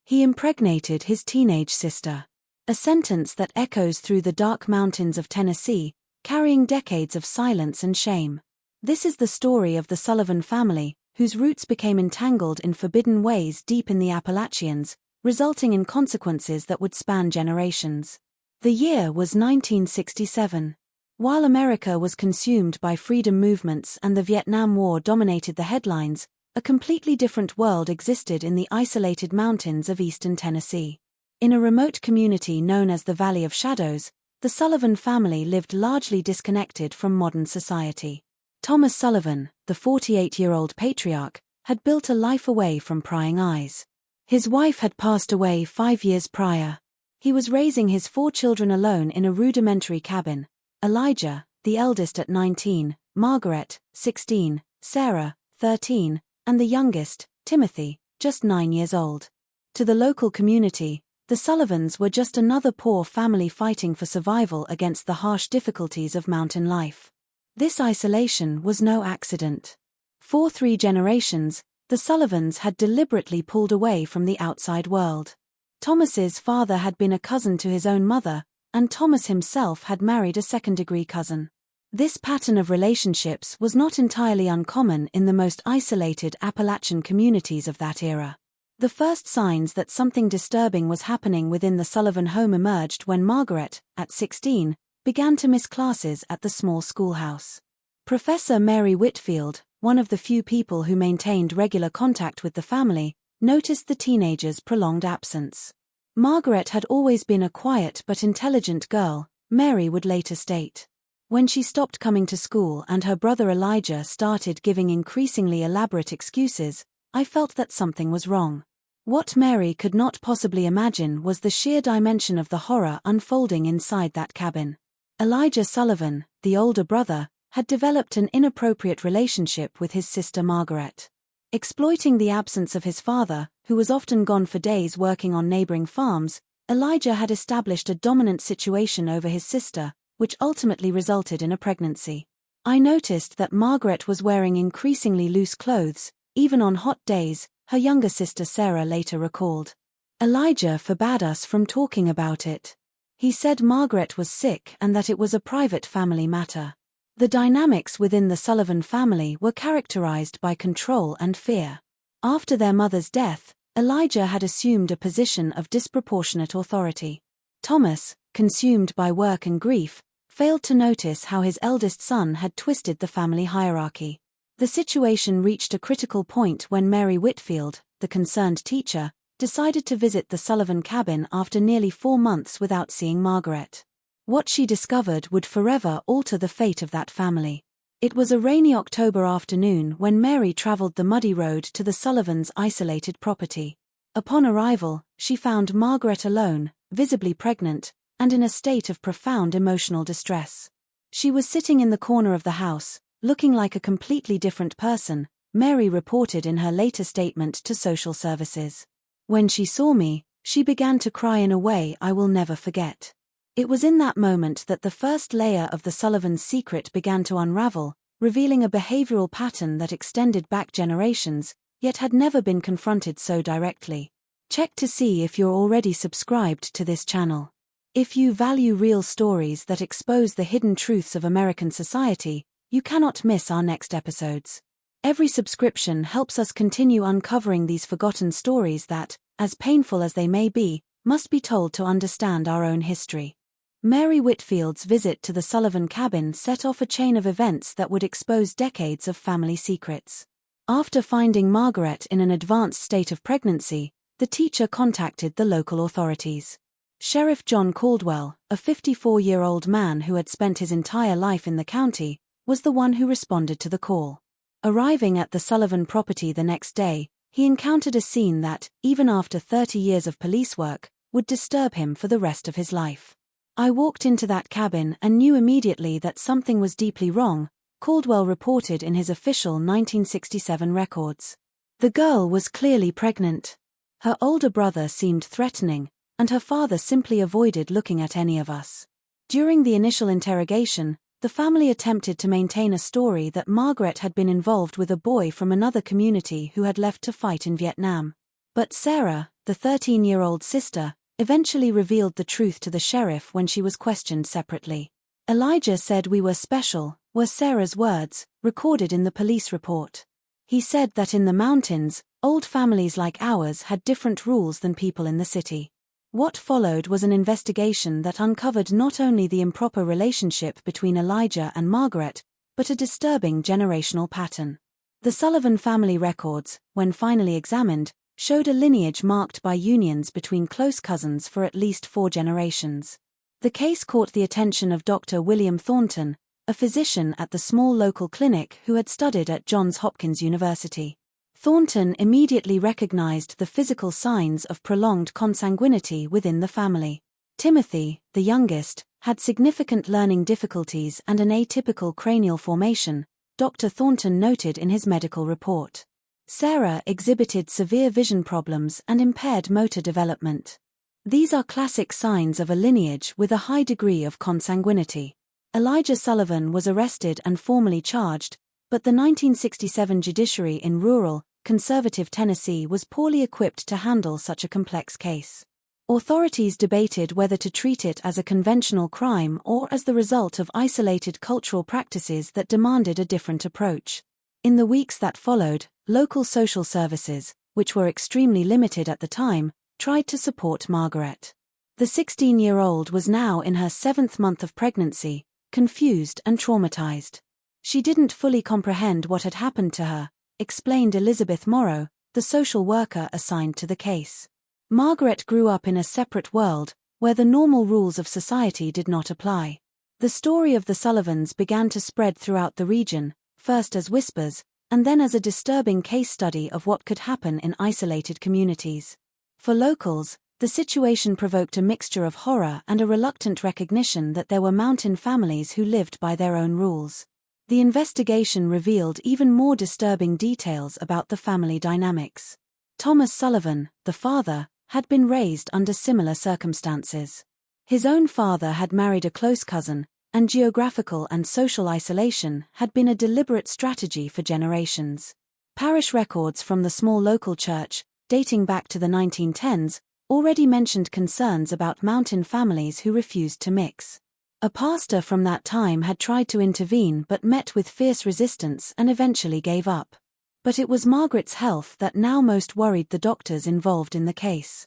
He impregnated his teenage sister. A sentence that echoes through the dark mountains of Tennessee, carrying decades of silence and shame. This is the story of the Sullivan family, whose roots became entangled in forbidden ways deep in the Appalachians, resulting in consequences that would span generations. The year was 1967. While America was consumed by freedom movements and the Vietnam War dominated the headlines, a completely different world existed in the isolated mountains of eastern Tennessee. In a remote community known as the Valley of Shadows, the Sullivan family lived largely disconnected from modern society. Thomas Sullivan, the 48-year-old patriarch, had built a life away from prying eyes. His wife had passed away 5 years prior. He was raising his 4 children alone in a rudimentary cabin: Elijah, the eldest at 19, Margaret, 16, Sarah, 13, and the youngest, Timothy, just 9 years old. To the local community, the Sullivans were just another poor family fighting for survival against the harsh difficulties of mountain life. This isolation was no accident. For 3 generations, the Sullivans had deliberately pulled away from the outside world. Thomas's father had been a cousin to his own mother, and Thomas himself had married a second-degree cousin. This pattern of relationships was not entirely uncommon in the most isolated Appalachian communities of that era. The first signs that something disturbing was happening within the Sullivan home emerged when Margaret, at 16, began to miss classes at the small schoolhouse. Professor Mary Whitfield, one of the few people who maintained regular contact with the family, noticed the teenager's prolonged absence. Margaret had always been a quiet but intelligent girl, Mary would later state. When she stopped coming to school and her brother Elijah started giving increasingly elaborate excuses, I felt that something was wrong. What Mary could not possibly imagine was the sheer dimension of the horror unfolding inside that cabin. Elijah Sullivan, the older brother, had developed an inappropriate relationship with his sister Margaret. Exploiting the absence of his father, who was often gone for days working on neighboring farms, Elijah had established a dominant situation over his sister, which ultimately resulted in a pregnancy. I noticed that Margaret was wearing increasingly loose clothes, even on hot days, her younger sister Sarah later recalled. Elijah forbade us from talking about it. He said Margaret was sick and that it was a private family matter. The dynamics within the Sullivan family were characterized by control and fear. After their mother's death, Elijah had assumed a position of disproportionate authority. Thomas, consumed by work and grief, failed to notice how his eldest son had twisted the family hierarchy. The situation reached a critical point when Mary Whitfield, the concerned teacher, decided to visit the Sullivan cabin after nearly 4 months without seeing Margaret. What she discovered would forever alter the fate of that family. It was a rainy October afternoon when Mary traveled the muddy road to the Sullivans' isolated property. Upon arrival, she found Margaret alone, visibly pregnant, and in a state of profound emotional distress. She was sitting in the corner of the house, looking like a completely different person, Mary reported in her later statement to social services. When she saw me, she began to cry in a way I will never forget. It was in that moment that the first layer of the Sullivans' secret began to unravel, revealing a behavioral pattern that extended back generations, yet had never been confronted so directly. Check to see if you're already subscribed to this channel. If you value real stories that expose the hidden truths of American society, you cannot miss our next episodes. Every subscription helps us continue uncovering these forgotten stories that, as painful as they may be, must be told to understand our own history. Mary Whitfield's visit to the Sullivan cabin set off a chain of events that would expose decades of family secrets. After finding Margaret in an advanced state of pregnancy, the teacher contacted the local authorities. Sheriff John Caldwell, a 54-year-old man who had spent his entire life in the county, was the one who responded to the call. Arriving at the Sullivan property the next day, he encountered a scene that, even after 30 years of police work, would disturb him for the rest of his life. I walked into that cabin and knew immediately that something was deeply wrong, Caldwell reported in his official 1967 records. The girl was clearly pregnant. Her older brother seemed threatening, and her father simply avoided looking at any of us. During the initial interrogation, the family attempted to maintain a story that Margaret had been involved with a boy from another community who had left to fight in Vietnam. But Sarah, the 13-year-old sister, eventually revealed the truth to the sheriff when she was questioned separately. "Elijah said we were special," were Sarah's words, recorded in the police report. "He said that in the mountains, old families like ours had different rules than people in the city." What followed was an investigation that uncovered not only the improper relationship between Elijah and Margaret, but a disturbing generational pattern. The Sullivan family records, when finally examined, showed a lineage marked by unions between close cousins for at least 4 generations. The case caught the attention of Dr. William Thornton, a physician at the small local clinic who had studied at Johns Hopkins University. Thornton immediately recognized the physical signs of prolonged consanguinity within the family. Timothy, the youngest, had significant learning difficulties and an atypical cranial formation, Dr. Thornton noted in his medical report. Sarah exhibited severe vision problems and impaired motor development. These are classic signs of a lineage with a high degree of consanguinity. Elijah Sullivan was arrested and formally charged, but the 1967 judiciary in rural, conservative Tennessee was poorly equipped to handle such a complex case. Authorities debated whether to treat it as a conventional crime or as the result of isolated cultural practices that demanded a different approach. In the weeks that followed, local social services, which were extremely limited at the time, tried to support Margaret. The 16-year-old was now in her 7th month of pregnancy, confused and traumatized. She didn't fully comprehend what had happened to her, explained Elizabeth Morrow, the social worker assigned to the case. Margaret grew up in a separate world, where the normal rules of society did not apply. The story of the Sullivans began to spread throughout the region, first as whispers, and then as a disturbing case study of what could happen in isolated communities. For locals, the situation provoked a mixture of horror and a reluctant recognition that there were mountain families who lived by their own rules. The investigation revealed even more disturbing details about the family dynamics. Thomas Sullivan, the father, had been raised under similar circumstances. His own father had married a close cousin, and geographical and social isolation had been a deliberate strategy for generations. Parish records from the small local church, dating back to the 1910s, already mentioned concerns about mountain families who refused to mix. A pastor from that time had tried to intervene but met with fierce resistance and eventually gave up. But it was Margaret's health that now most worried the doctors involved in the case.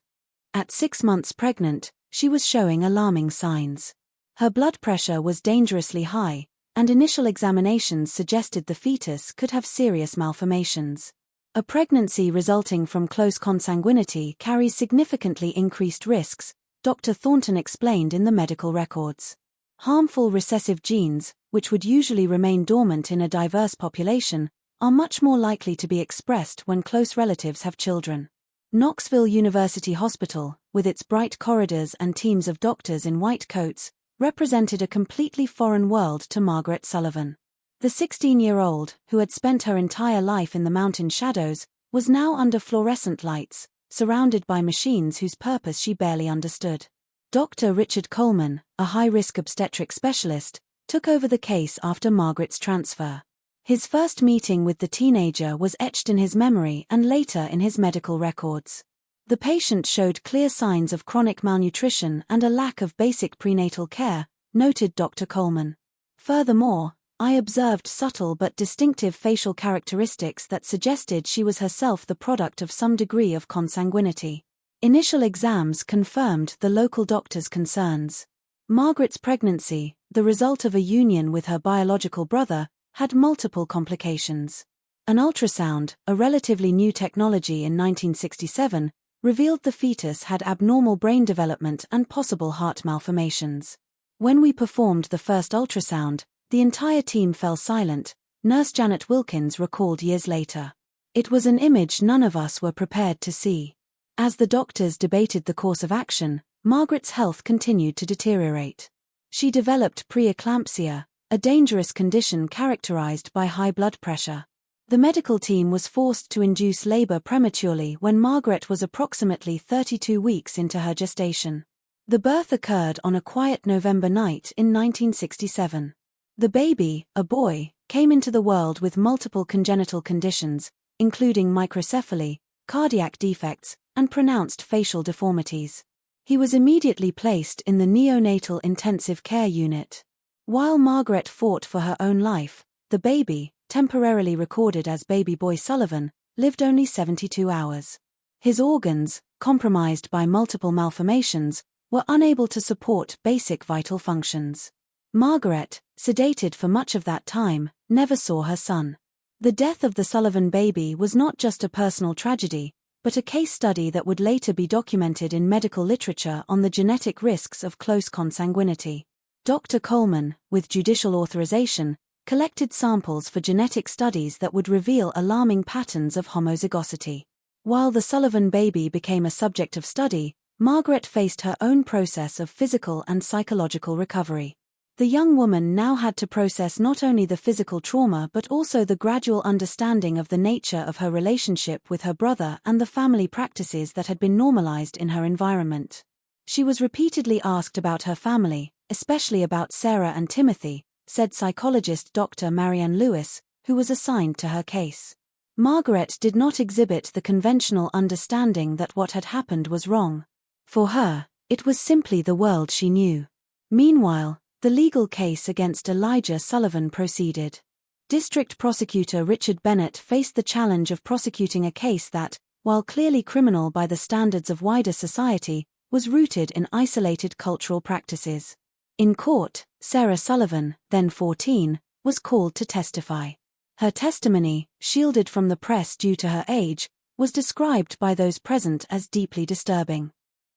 At 6 months pregnant, she was showing alarming signs. Her blood pressure was dangerously high, and initial examinations suggested the fetus could have serious malformations. A pregnancy resulting from close consanguinity carries significantly increased risks, Dr. Thornton explained in the medical records. Harmful recessive genes, which would usually remain dormant in a diverse population, are much more likely to be expressed when close relatives have children. Knoxville University Hospital, with its bright corridors and teams of doctors in white coats, represented a completely foreign world to Margaret Sullivan. The 16-year-old, who had spent her entire life in the mountain shadows, was now under fluorescent lights, surrounded by machines whose purpose she barely understood. Dr. Richard Coleman, a high-risk obstetric specialist, took over the case after Margaret's transfer. His first meeting with the teenager was etched in his memory and later in his medical records. The patient showed clear signs of chronic malnutrition and a lack of basic prenatal care, noted Dr. Coleman. Furthermore, I observed subtle but distinctive facial characteristics that suggested she was herself the product of some degree of consanguinity. Initial exams confirmed the local doctor's concerns. Margaret's pregnancy, the result of a union with her biological brother, had multiple complications. An ultrasound, a relatively new technology in 1967, revealed the fetus had abnormal brain development and possible heart malformations. When we performed the first ultrasound, the entire team fell silent, Nurse Janet Wilkins recalled years later. It was an image none of us were prepared to see. As the doctors debated the course of action, Margaret's health continued to deteriorate. She developed preeclampsia, a dangerous condition characterized by high blood pressure. The medical team was forced to induce labor prematurely when Margaret was approximately 32 weeks into her gestation. The birth occurred on a quiet November night in 1967. The baby, a boy, came into the world with multiple congenital conditions, including microcephaly, cardiac defects, and pronounced facial deformities. He was immediately placed in the neonatal intensive care unit. While Margaret fought for her own life, the baby, temporarily recorded as baby boy Sullivan, lived only 72 hours. His organs, compromised by multiple malformations, were unable to support basic vital functions. Margaret, sedated for much of that time, never saw her son. The death of the Sullivan baby was not just a personal tragedy, but a case study that would later be documented in medical literature on the genetic risks of close consanguinity. Dr. Coleman, with judicial authorization, collected samples for genetic studies that would reveal alarming patterns of homozygosity. While the Sullivan baby became a subject of study, Margaret faced her own process of physical and psychological recovery. The young woman now had to process not only the physical trauma but also the gradual understanding of the nature of her relationship with her brother and the family practices that had been normalized in her environment. She was repeatedly asked about her family, especially about Sarah and Timothy, said psychologist Dr. Marianne Lewis, who was assigned to her case. Margaret did not exhibit the conventional understanding that what had happened was wrong. For her, it was simply the world she knew. Meanwhile, the legal case against Elijah Sullivan proceeded. District Prosecutor Richard Bennett faced the challenge of prosecuting a case that, while clearly criminal by the standards of wider society, was rooted in isolated cultural practices. In court, Sarah Sullivan, then 14, was called to testify. Her testimony, shielded from the press due to her age, was described by those present as deeply disturbing.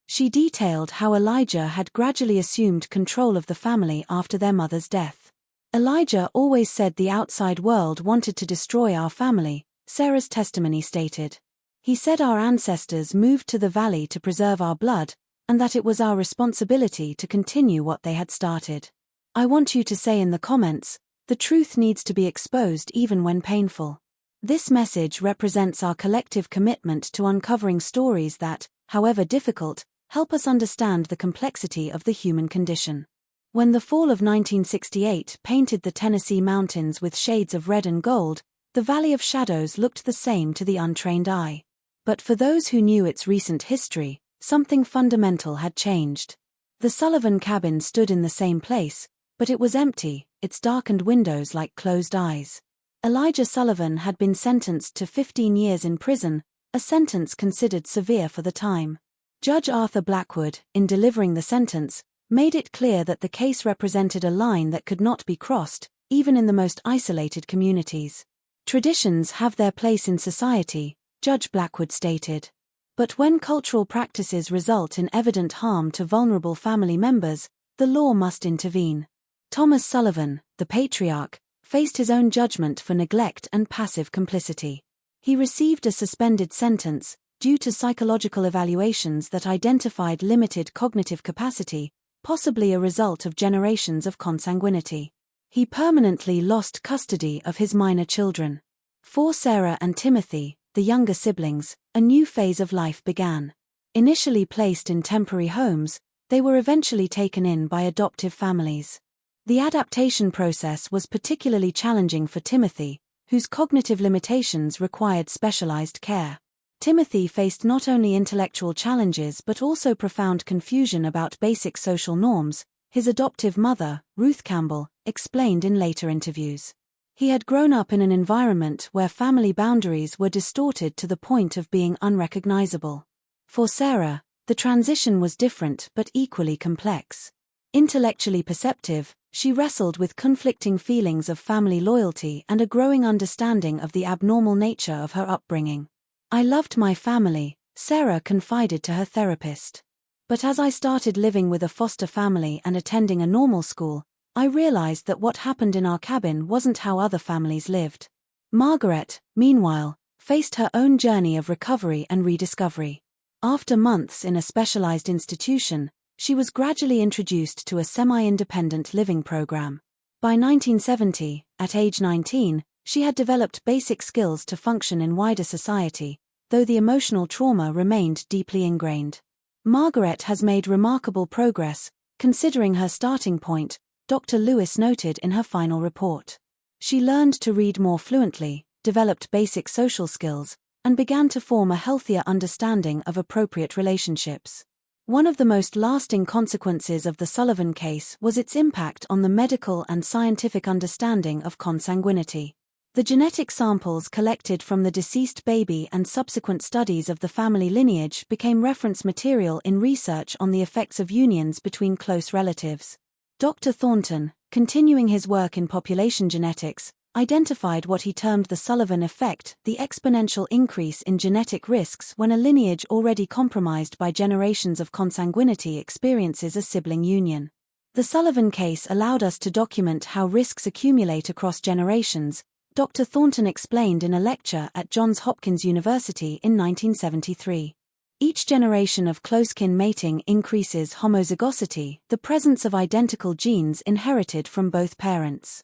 She detailed how Elijah had gradually assumed control of the family after their mother's death. Elijah always said the outside world wanted to destroy our family, Sarah's testimony stated. He said our ancestors moved to the valley to preserve our blood, and that it was our responsibility to continue what they had started. I want you to say in the comments, the truth needs to be exposed even when painful. This message represents our collective commitment to uncovering stories that, however difficult, help us understand the complexity of the human condition. When the fall of 1968 painted the Tennessee mountains with shades of red and gold, the Valley of Shadows looked the same to the untrained eye. But for those who knew its recent history, something fundamental had changed. The Sullivan cabin stood in the same place, but it was empty, its darkened windows like closed eyes. Elijah Sullivan had been sentenced to 15 years in prison, a sentence considered severe for the time. Judge Arthur Blackwood, in delivering the sentence, made it clear that the case represented a line that could not be crossed, even in the most isolated communities. Traditions have their place in society, Judge Blackwood stated. But when cultural practices result in evident harm to vulnerable family members, the law must intervene. Thomas Sullivan, the patriarch, faced his own judgment for neglect and passive complicity. He received a suspended sentence, due to psychological evaluations that identified limited cognitive capacity, possibly a result of generations of consanguinity. He permanently lost custody of his minor children. For Sarah and Timothy, the younger siblings, a new phase of life began. Initially placed in temporary homes, they were eventually taken in by adoptive families. The adaptation process was particularly challenging for Timothy, whose cognitive limitations required specialized care. Timothy faced not only intellectual challenges but also profound confusion about basic social norms, his adoptive mother, Ruth Campbell, explained in later interviews. He had grown up in an environment where family boundaries were distorted to the point of being unrecognizable. For Sarah, the transition was different but equally complex. Intellectually perceptive, she wrestled with conflicting feelings of family loyalty and a growing understanding of the abnormal nature of her upbringing. I loved my family, Sarah confided to her therapist. But as I started living with a foster family and attending a normal school, I realized that what happened in our cabin wasn't how other families lived. Margaret, meanwhile, faced her own journey of recovery and rediscovery. After months in a specialized institution, she was gradually introduced to a semi-independent living program. By 1970, at age 19, she had developed basic skills to function in wider society, though the emotional trauma remained deeply ingrained. Margaret has made remarkable progress, considering her starting point, Dr. Lewis noted in her final report. She learned to read more fluently, developed basic social skills, and began to form a healthier understanding of appropriate relationships. One of the most lasting consequences of the Sullivan case was its impact on the medical and scientific understanding of consanguinity. The genetic samples collected from the deceased baby and subsequent studies of the family lineage became reference material in research on the effects of unions between close relatives. Dr. Thornton, continuing his work in population genetics, identified what he termed the Sullivan effect, the exponential increase in genetic risks when a lineage already compromised by generations of consanguinity experiences a sibling union. The Sullivan case allowed us to document how risks accumulate across generations, Dr. Thornton explained in a lecture at Johns Hopkins University in 1973. Each generation of close-kin mating increases homozygosity, the presence of identical genes inherited from both parents.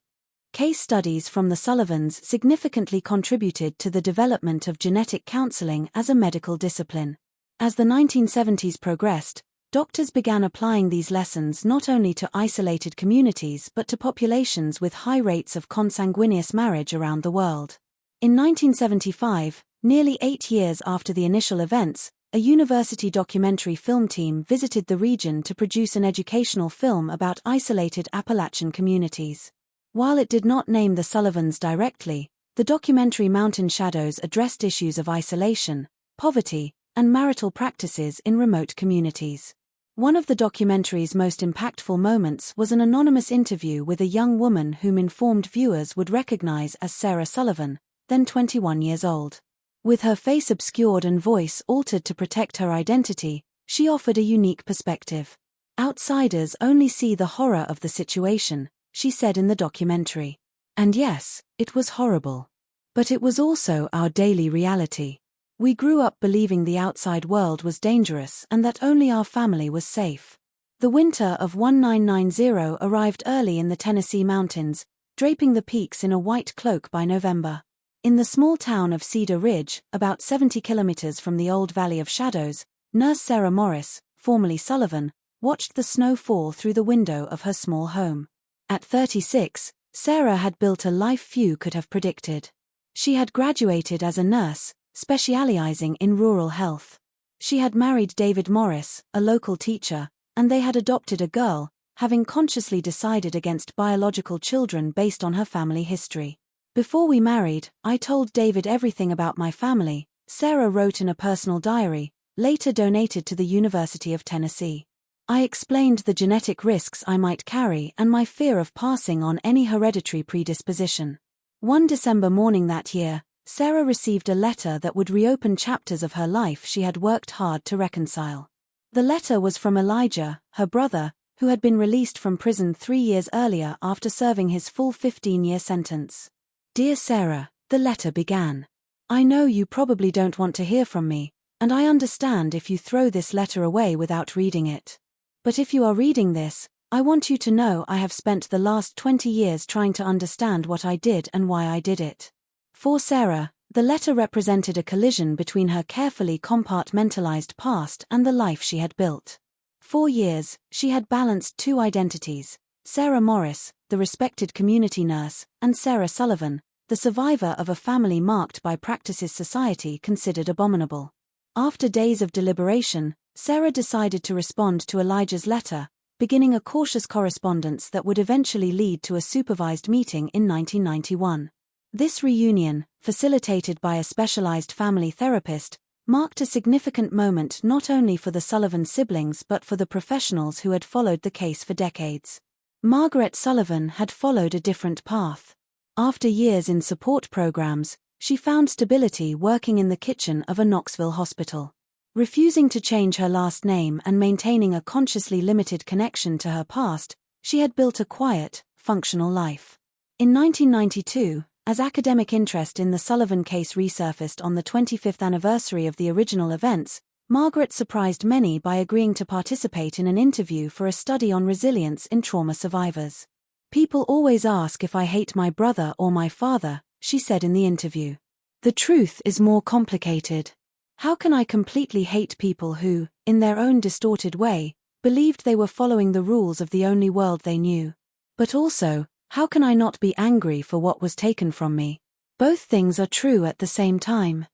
Case studies from the Sullivans significantly contributed to the development of genetic counseling as a medical discipline. As the 1970s progressed, doctors began applying these lessons not only to isolated communities but to populations with high rates of consanguineous marriage around the world. In 1975, nearly 8 years after the initial events, a university documentary film team visited the region to produce an educational film about isolated Appalachian communities. While it did not name the Sullivans directly, the documentary Mountain Shadows addressed issues of isolation, poverty, and marital practices in remote communities. One of the documentary's most impactful moments was an anonymous interview with a young woman whom informed viewers would recognize as Sarah Sullivan, then 21 years old. With her face obscured and voice altered to protect her identity, she offered a unique perspective. "Outsiders only see the horror of the situation," she said in the documentary. "And yes, it was horrible. But it was also our daily reality. We grew up believing the outside world was dangerous and that only our family was safe." The winter of 1990 arrived early in the Tennessee mountains, draping the peaks in a white cloak by November. In the small town of Cedar Ridge, about 70 kilometers from the old Valley of Shadows, nurse Sarah Morris, formerly Sullivan, watched the snow fall through the window of her small home. At 36, Sarah had built a life few could have predicted. She had graduated as a nurse, specializing in rural health. She had married David Morris, a local teacher, and they had adopted a girl, having consciously decided against biological children based on her family history. "Before we married, I told David everything about my family," Sarah wrote in a personal diary, later donated to the University of Tennessee. "I explained the genetic risks I might carry and my fear of passing on any hereditary predisposition." One December morning that year, Sarah received a letter that would reopen chapters of her life she had worked hard to reconcile. The letter was from Elijah, her brother, who had been released from prison 3 years earlier after serving his full 15-year sentence. "Dear Sarah," the letter began. "I know you probably don't want to hear from me, and I understand if you throw this letter away without reading it. But if you are reading this, I want you to know I have spent the last 20 years trying to understand what I did and why I did it." For Sarah, the letter represented a collision between her carefully compartmentalized past and the life she had built. For years, she had balanced 2 identities: Sarah Morris, the respected community nurse, and Sarah Sullivan, the survivor of a family marked by practices society considered abominable. After days of deliberation, Sarah decided to respond to Elijah's letter, beginning a cautious correspondence that would eventually lead to a supervised meeting in 1991. This reunion, facilitated by a specialized family therapist, marked a significant moment not only for the Sullivan siblings but for the professionals who had followed the case for decades. Margaret Sullivan had followed a different path. After years in support programs, she found stability working in the kitchen of a Knoxville hospital. Refusing to change her last name and maintaining a consciously limited connection to her past, she had built a quiet, functional life. In 1992, as academic interest in the Sullivan case resurfaced on the 25th anniversary of the original events, Margaret surprised many by agreeing to participate in an interview for a study on resilience in trauma survivors. "People always ask if I hate my brother or my father," she said in the interview. "The truth is more complicated. How can I completely hate people who, in their own distorted way, believed they were following the rules of the only world they knew? But also, how can I not be angry for what was taken from me? Both things are true at the same time."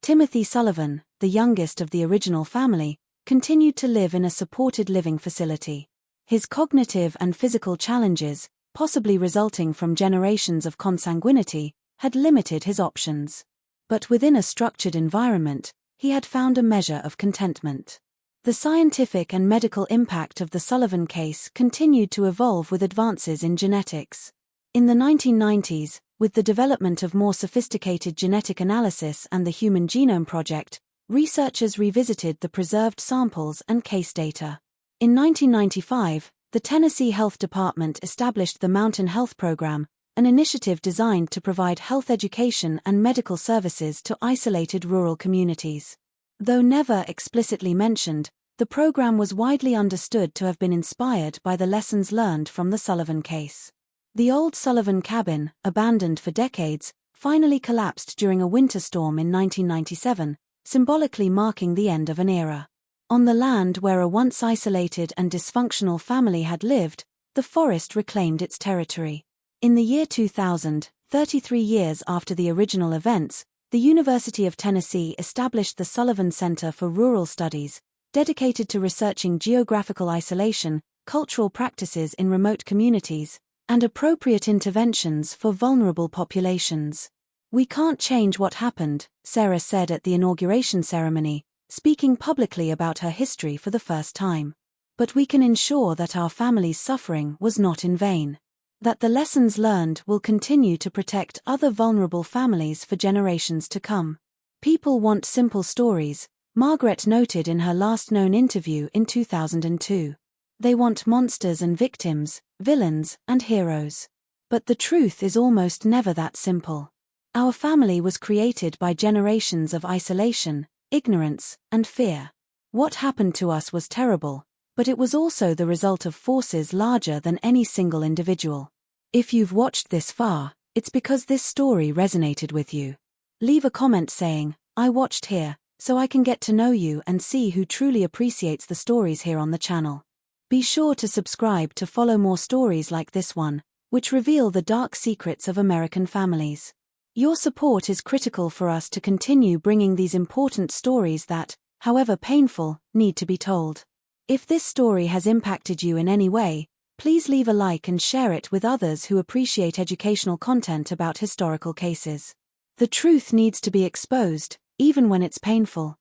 Timothy Sullivan, the youngest of the original family, continued to live in a supported living facility. His cognitive and physical challenges, possibly resulting from generations of consanguinity, had limited his options. But within a structured environment, he had found a measure of contentment. The scientific and medical impact of the Sullivan case continued to evolve with advances in genetics. In the 1990s, with the development of more sophisticated genetic analysis and the Human Genome Project, researchers revisited the preserved samples and case data. In 1995, the Tennessee Health Department established the Mountain Health Program, an initiative designed to provide health education and medical services to isolated rural communities. Though never explicitly mentioned, the program was widely understood to have been inspired by the lessons learned from the Sullivan case. The old Sullivan cabin, abandoned for decades, finally collapsed during a winter storm in 1997, symbolically marking the end of an era. On the land where a once isolated and dysfunctional family had lived, the forest reclaimed its territory. In the year 2000, 33 years after the original events, the University of Tennessee established the Sullivan Center for Rural Studies, dedicated to researching geographical isolation, cultural practices in remote communities, and appropriate interventions for vulnerable populations. "We can't change what happened," Sarah said at the inauguration ceremony, speaking publicly about her history for the first time. "But we can ensure that our family's suffering was not in vain. That the lessons learned will continue to protect other vulnerable families for generations to come." People want simple stories, Margaret noted in her last known interview in 2002. They want monsters and victims, villains and heroes. But the truth is almost never that simple. Our family was created by generations of isolation, ignorance, and fear. What happened to us was terrible, but it was also the result of forces larger than any single individual. If you've watched this far, it's because this story resonated with you. Leave a comment saying, "I watched here," so I can get to know you and see who truly appreciates the stories here on the channel. Be sure to subscribe to follow more stories like this one, which reveal the dark secrets of American families. Your support is critical for us to continue bringing these important stories that, however painful, need to be told. If this story has impacted you in any way, please leave a like and share it with others who appreciate educational content about historical cases. The truth needs to be exposed, even when it's painful.